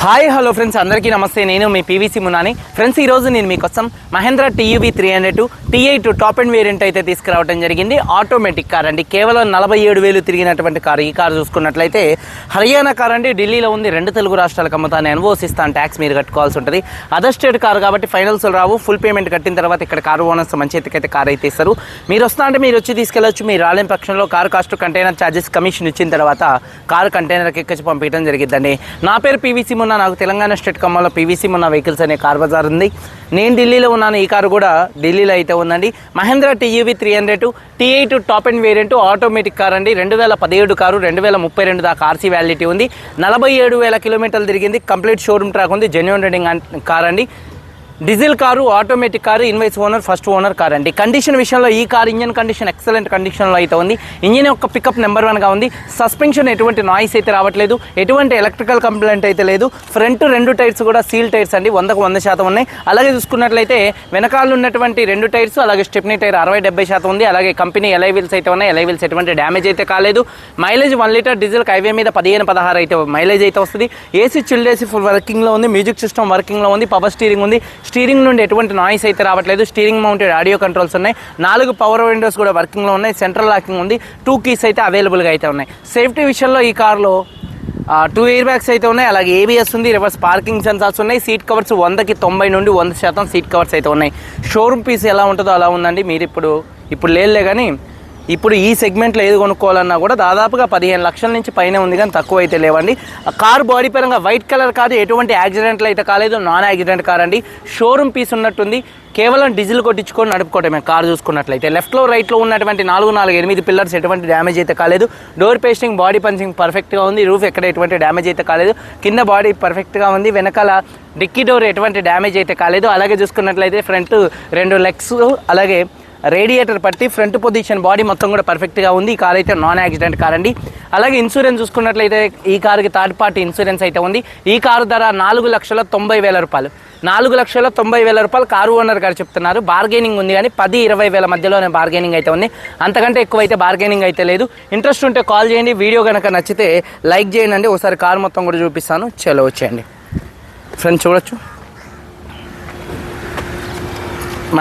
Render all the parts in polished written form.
Hi hello friends, అందరికీ నమస్తే. నేను మీ పీవీసీ మునాని. ఫ్రెండ్స్, ఈరోజు నేను మీకోసం Mahindra TUV 300 T8 top and variant అయితే తీసుకురావడం జరిగింది. ఆటోమేటిక్ కార్ అండి. కేవలం 47,000 తిరిగినటువంటి కార్. ఈ కార్ చూసుకున్నట్లయితే హర్యానా కార్ అండి. ఢిల్లీలో ఉంది. 2 తెలుగు రాష్ట్రాలకు అమ్ముతాను. ఎన్ఓసి ఇస్తాను, ట్యాక్స్ మీరు కట్టుకోవాల్సి ఉంటుంది. అదర్ స్టేట్ కార్ కాబట్టి ఫైనల్స్ రావు. ఫుల్ పేమెంట్ కట్టిన తర్వాత ఇక్కడ కారు ఓనర్స్ మంచి ఎత్తుకైతే కార్ అయితే ఇస్తారు. మీరు వస్తా అంటే మీరు వచ్చి తీసుకెళ్ళచ్చు. మీరు రాలేని పక్షంలో car cost, container charges, commission ఇచ్చిన తర్వాత కారు కంటైనర్కి ఎక్కించి పంపించడం జరిగిద్దండి. నా పేరు పీవీసీ మున్నా. నాకు తెలంగాణ స్టేట్ ఖమ్మంలో పీవీసీ మున్నా వెహికల్స్ అనే కార్ బజార్ ఉంది. నేను ఢిల్లీలో ఉన్నాను. ఈ కారు కూడా ఢిల్లీలో అయితే ఉందండి. Mahindra TUV 300 T8 top and variant automatic car అండి. 2017 కారు. 2032 దాకా ఆర్సీ వ్యాలిడిటీ ఉంది. 47,000 కిలోమీటర్లు తిరిగింది. కంప్లీట్ షోరూమ్ ట్రాక్ ఉంది. జెన్యూన్ రైడింగ్ కార్ అండి. Diesel car, automatic car, invoice owner, first owner car అండి. కండిషన్ విషయంలో ఈ కార్ ఇంజన్ కండిషన్ ఎక్సలెంట్ కండిషన్లో అయితే ఉంది. ఇంజిన్ యొక్క పికప్ నెంబర్ 1గా ఉంది. సస్పెన్షన్ ఎటువంటి నాయిస్ అయితే రావట్లేదు. ఎటువంటి ఎలక్ట్రికల్ కంప్లైంట్ అయితే లేదు. ఫ్రంట్ 2 టైర్స్ కూడా సీల్ టైర్స్ అండి. 100% ఉన్నాయి. అలాగే చూసుకున్నట్లయితే వెనకాల ఉన్నటువంటి 2 టైర్స్, అలాగే స్టెప్నీ టైర్ 60-70% ఉంది. అలాగే కంపెనీ ఎలై వీల్స్ అయితే ఉన్నాయి. ఎలై వీల్స్ ఎటువంటి డ్యామేజ్ అయితే కాలేదు. మైలేజ్ 1 లీటర్ డీజిల్ హైవే మీద 15-16 అయితే మైలేజ్ అయితే వస్తుంది. ఏసీ చిల్డ్ ఏసీ ఫుల్ వర్కింగ్లో ఉంది. మ్యూజిక్ సిస్టమ్ వర్కింగ్లో ఉంది. పవర్ స్టీరింగ్ ఉంది. స్టీరింగ్ నుండి ఎటువంటి నాయిస్ అయితే రావట్లేదు. స్టీరింగ్ మౌంటెడ్ ఆడియో కంట్రోల్స్ ఉన్నాయి. 4 పవర్ విండోస్ కూడా వర్కింగ్లో ఉన్నాయి. సెంట్రల్ లాకింగ్ ఉంది. 2 కీస్ అయితే అవైలబుల్గా అయితే ఉన్నాయి. సేఫ్టీ విషయంలో ఈ కార్లో 2 ఎయిర్ బ్యాగ్స్ అయితే ఉన్నాయి. అలాగే ABS ఉంది. రివర్స్ పార్కింగ్ సెన్సార్స్ ఉన్నాయి. సీట్ కవర్స్ 100కి 90 నుండి 100% సీట్ కవర్స్ అయితే ఉన్నాయి. షోరూమ్ పీస్ ఎలా ఉంటుందో అలా ఉందండి. మీరు ఇప్పుడు లేదులే, కానీ ఇప్పుడు ఈ సెగ్మెంట్లో ఏది కొనుక్కోవాలన్నా కూడా దాదాపుగా 15 లక్షల నుంచి పైన ఉంది, కానీ తక్కువ అయితే లేవండి. కార్ బాడీ పరంగా వైట్ కలర్ కాదు. ఎటువంటి యాక్సిడెంట్లు అయితే కాలేదు. నాన్ యాక్సిడెంట్ కార్ అండి. షోరూమ్ పీస్ ఉన్నట్టుంది. కేవలం డీజిల్ కొట్టించుకొని నడుపుకోవటమే. కార్ చూసుకున్నట్లయితే లెఫ్ట్లో రైట్లో ఉన్నటువంటి 4-8 పిల్లర్స్ ఎటువంటి డ్యామేజ్ అయితే కాలేదు. డోర్ పేస్టింగ్, బాడీ పంచింగ్ పర్ఫెక్ట్గా ఉంది. రూఫ్ ఎక్కడ ఎటువంటి డ్యామేజ్ అయితే కాలేదు. కింద బాడీ పర్ఫెక్ట్గా ఉంది. వెనకాల డిక్కీ డోర్ ఎటువంటి డ్యామేజ్ అయితే కాలేదు. అలాగే చూసుకున్నట్లయితే ఫ్రంట్ 2 లెగ్స్, అలాగే రేడియేటర్ పట్టి ఫ్రంట్ పొజిషన్ బాడీ మొత్తం కూడా పర్ఫెక్ట్గా ఉంది. ఈ కార్ అయితే నాన్ యాక్సిడెంట్ కార్ అండి. అలాగే ఇన్సూరెన్స్ చూసుకున్నట్లయితే ఈ కార్కి థర్డ్ పార్టీ ఇన్సూరెన్స్ అయితే ఉంది. ఈ కారు ధర 4,90,000 రూపాయలు. 4,90,000 రూపాయలు కారు ఓనర్ గారు చెప్తున్నారు. బార్గెనింగ్ ఉంది, కానీ 10-20 వేల మధ్యలోనే బార్గెనింగ్ అయితే ఉంది. అంతకంటే ఎక్కువ అయితే బార్గెనింగ్ అయితే లేదు. ఇంట్రెస్ట్ ఉంటే కాల్ చేయండి. వీడియో కనుక నచ్చితే లైక్ చేయండి. ఒకసారి కారు మొత్తం కూడా చూపిస్తాను. చలో వచ్చేయండి. ఫ్రెండ్స్ చూడొచ్చు,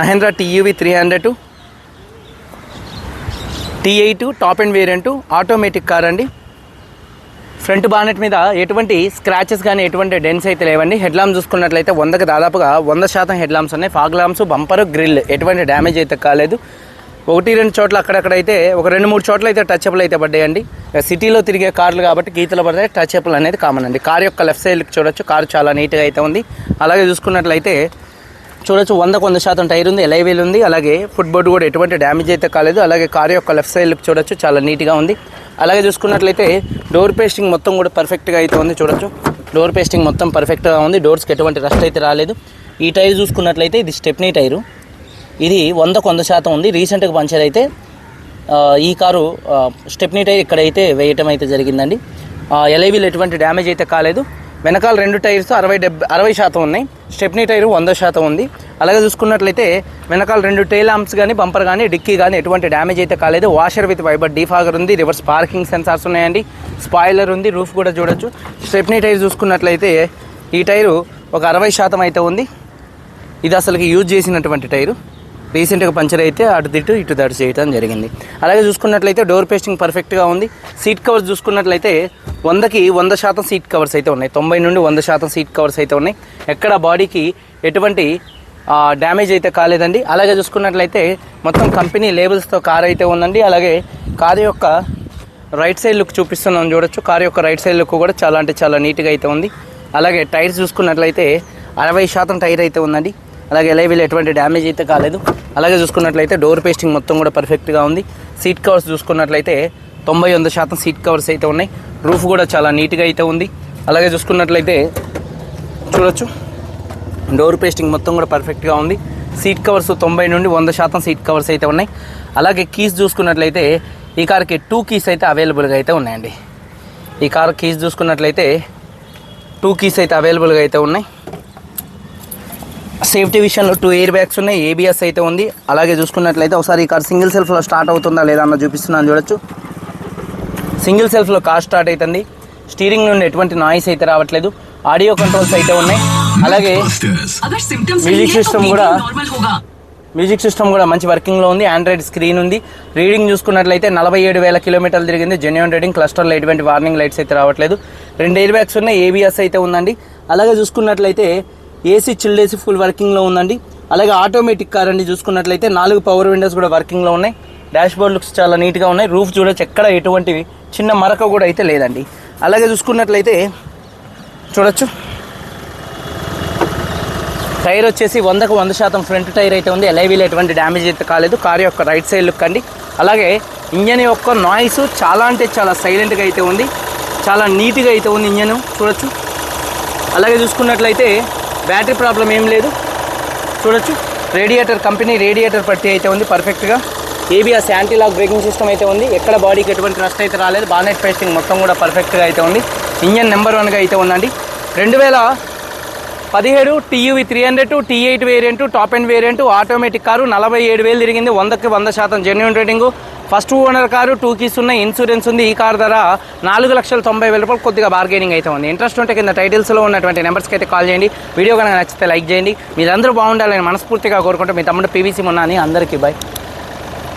Mahindra TUV 300 T8 top and variant automatic car అండి. ఫ్రంట్ బానెట్ మీద ఎటువంటి స్క్రాచెస్ కానీ ఎటువంటి డెన్స్ అయితే లేవండి. హెడ్ ల్యాంప్స్ చూసుకున్నట్లయితే 100కి దాదాపుగా 100% హెడ్ ల్యాంప్స్ ఉన్నాయి. ఫాగ్ ల్యాంప్స్, బంపర్, గ్రిల్ ఎటువంటి డ్యామేజ్ అయితే కాలేదు. 1-2 చోట్ల అక్కడక్కడైతే ఒక 2-3 చోట్ల అయితే టచ్అప్లు అయితే పడ్డాయండి. సిటీలో తిరిగే కార్లు కాబట్టి గీతలు పడతాయి. టచ్అప్లు అనేది కామన్ అండి. కార్ యొక్క లెఫ్ట్ సైడ్కి చూడొచ్చు. కారు చాలా నీట్గా అయితే ఉంది. అలాగే చూసుకున్నట్లయితే చూడొచ్చు, 100% టైర్ ఉంది. ఎలై వీల్ ఉంది. అలాగే ఫుట్ బోర్డు కూడా ఎటువంటి డ్యామేజ్ అయితే కాలేదు. అలాగే కారు యొక్క లెఫ్ట్ సైడ్ చూడొచ్చు, చాలా నీట్గా ఉంది. అలాగే చూసుకున్నట్లయితే డోర్ పేస్టింగ్ మొత్తం కూడా పర్ఫెక్ట్గా అయితే ఉంది. చూడొచ్చు, డోర్ పేస్టింగ్ మొత్తం పర్ఫెక్ట్గా ఉంది. డోర్స్కి ఎటువంటి రస్ట్ అయితే రాలేదు. ఈ టైర్ చూసుకున్నట్లయితే ఇది స్టెప్నీ టైరు. ఇది 100% ఉంది. రీసెంట్గా పంచర్ అయితే ఈ కారు స్టెప్నీ టైర్ ఇక్కడైతే వేయటం అయితే జరిగిందండి. ఎలై వీల్ ఎటువంటి డ్యామేజ్ అయితే కాలేదు. వెనకాల 2 టైర్స్ 60% ఉన్నాయి. స్టెప్నీ టైరు 100% ఉంది. అలాగే చూసుకున్నట్లయితే వెనకాల 2 టైల్ ల్యాంప్స్ కానీ, బంపర్ కానీ, డిక్కీ కానీ ఎటువంటి డ్యామేజ్ అయితే కాలేదు. వాషర్ విత్ వైబర్ డీఫాగర్ ఉంది. రివర్స్ పార్కింగ్ సెన్సార్స్ ఉన్నాయండి. స్పాయిలర్ ఉంది. రూఫ్ కూడా చూడొచ్చు. స్టెప్నీ టైర్ చూసుకున్నట్లయితే ఈ టైరు ఒక 60% అయితే ఉంది. ఇది అసలుకి యూజ్ చేసినటువంటి టైరు. రీసెంట్గా పంచర్ అయితే అటు ఇటు దట్టు చేయడం జరిగింది. అలాగే చూసుకున్నట్లయితే డోర్ పేస్టింగ్ పర్ఫెక్ట్గా ఉంది. సీట్ కవర్స్ చూసుకున్నట్లయితే 100కి 100% సీట్ కవర్స్ అయితే ఉన్నాయి. 90 నుండి 100% సీట్ కవర్స్ అయితే ఉన్నాయి. ఎక్కడ బాడీకి ఎటువంటి డ్యామేజ్ అయితే కాలేదండి. అలాగే చూసుకున్నట్లయితే మొత్తం కంపెనీ లేబుల్స్తో కార్ అయితే ఉందండి. అలాగే కారు యొక్క రైట్ సైడ్ లుక్ చూపిస్తున్నాం చూడొచ్చు. కారు యొక్క రైట్ సైడ్ లుక్ కూడా చాలా అంటే చాలా నీట్గా అయితే ఉంది. అలాగే టైర్స్ చూసుకున్నట్లయితే 60% టైర్ అయితే ఉందండి. అలాగే ఎలై వీల్ ఎటువంటి డ్యామేజ్ అయితే కాలేదు. అలాగే చూసుకున్నట్లయితే డోర్ పేస్టింగ్ మొత్తం కూడా పర్ఫెక్ట్గా ఉంది. సీట్ కవర్స్ చూసుకున్నట్లయితే 90% సీట్ కవర్స్ అయితే ఉన్నాయి. రూఫ్ కూడా చాలా నీట్గా అయితే ఉంది. అలాగే చూసుకున్నట్లయితే చూడొచ్చు, డోర్ పేస్టింగ్ మొత్తం కూడా పర్ఫెక్ట్గా ఉంది. సీట్ కవర్స్ 90 నుండి 100% సీట్ కవర్స్ అయితే ఉన్నాయి. అలాగే కీస్ చూసుకున్నట్లయితే ఈ కార్కి 2 కీస్ అయితే అవైలబుల్గా అయితే ఉన్నాయండి. ఈ కార్ కీస్ చూసుకున్నట్లయితే 2 కీస్ అయితే అవైలబుల్గా అయితే ఉన్నాయి. సేఫ్టీ విషయంలో 2 ఎయిర్ బ్యాగ్స్ ఉన్నాయి. ABS అయితే ఉంది. అలాగే చూసుకున్నట్లయితే ఒకసారి ఈ కార్ సింగిల్ సెల్ఫ్లో స్టార్ట్ అవుతుందా లేదా అన్న చూపిస్తున్నాను చూడొచ్చు. సింగిల్ సెల్ఫ్లో కార్ స్టార్ట్ అవుతుంది. స్టీరింగ్ నుండి ఎటువంటి నాయిస్ అయితే రావట్లేదు. ఆడియో కంట్రోల్స్ అయితే ఉన్నాయి. అలాగే మ్యూజిక్ సిస్టమ్ కూడా మంచి వర్కింగ్లో ఉంది. ఆండ్రాయిడ్ స్క్రీన్ ఉంది. రీడింగ్ చూసుకున్నట్లయితే 47,000 కిలోమీటర్లు తిరిగింది. Genuine reading. క్లస్టర్లో ఎటువంటి వార్నింగ్ లైట్స్ అయితే రావట్లేదు. 2 ఎయిర్ బ్యాగ్స్ ఉన్నాయి. ABS అయితే ఉందండి. అలాగే చూసుకున్నట్లయితే ఏసీ చిల్డ్ ఏసీ ఫుల్ వర్కింగ్లో ఉందండి. అలాగే ఆటోమేటిక్ కార్ అండి. చూసుకున్నట్లయితే 4 పవర్ విండోస్ కూడా వర్కింగ్లో ఉన్నాయి. డాష్ బోర్డ్ లుక్స్ చాలా నీట్గా ఉన్నాయి. రూఫ్ చూడొచ్చు, ఎక్కడ ఎటువంటి చిన్న మరక కూడా అయితే లేదండి. అలాగే చూసుకున్నట్లయితే చూడొచ్చు, టైర్ వచ్చేసి 100కు 100% ఫ్రంట్ టైర్ అయితే ఉంది. LIVలో ఎటువంటి డ్యామేజ్ అయితే కాలేదు. కార్ యొక్క రైట్ సైడ్ లుక్ అండి. అలాగే ఇంజన్ యొక్క నాయిస్ చాలా అంటే చాలా సైలెంట్గా అయితే ఉంది. చాలా నీట్గా అయితే ఉంది ఇంజన్ చూడొచ్చు. అలాగే చూసుకున్నట్లయితే బ్యాటరీ ప్రాబ్లం ఏం లేదు చూడొచ్చు. కంపెనీ రేడియేటర్ పట్టి అయితే ఉంది పర్ఫెక్ట్గా. ABS anti lock braking system అయితే ఉంది. ఎక్కడ బాడీకి ఎటువంటి రస్ట్ అయితే రాలేదు. బానెట్ ఫేసింగ్ మొత్తం కూడా పర్ఫెక్ట్గా అయితే ఉంది. ఇంజన్ నెంబర్ 1గా అయితే ఉందండి. 2017 TUV 300 T8 variant, top end variant, automatic car. 47,000 తిరిగింది. 100కి 100% genuine rating. First owner car, 2 keys ఉన్నాయి, ఇన్సూరెన్స్ ఉంది. ఈ కార్ ధర 4,90,000 రూపాయలు. కొద్దిగా బార్గెనింగ్ అయితే ఉంది. ఇంట్రెస్ట్ ఉంటే కింద టైటిల్స్లో ఉన్నటువంటి నెంబర్స్కి అయితే కాల్ చేయండి. వీడియో కనుక నచ్చితే లైక్ చేయండి. మీరందరూ బాగుండాలని మనస్ఫూర్తిగా కోరుకుంటూ మీ తమ్ముడు PVC మున్నా అని. అందరికీ బాయ్.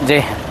జై హింద్.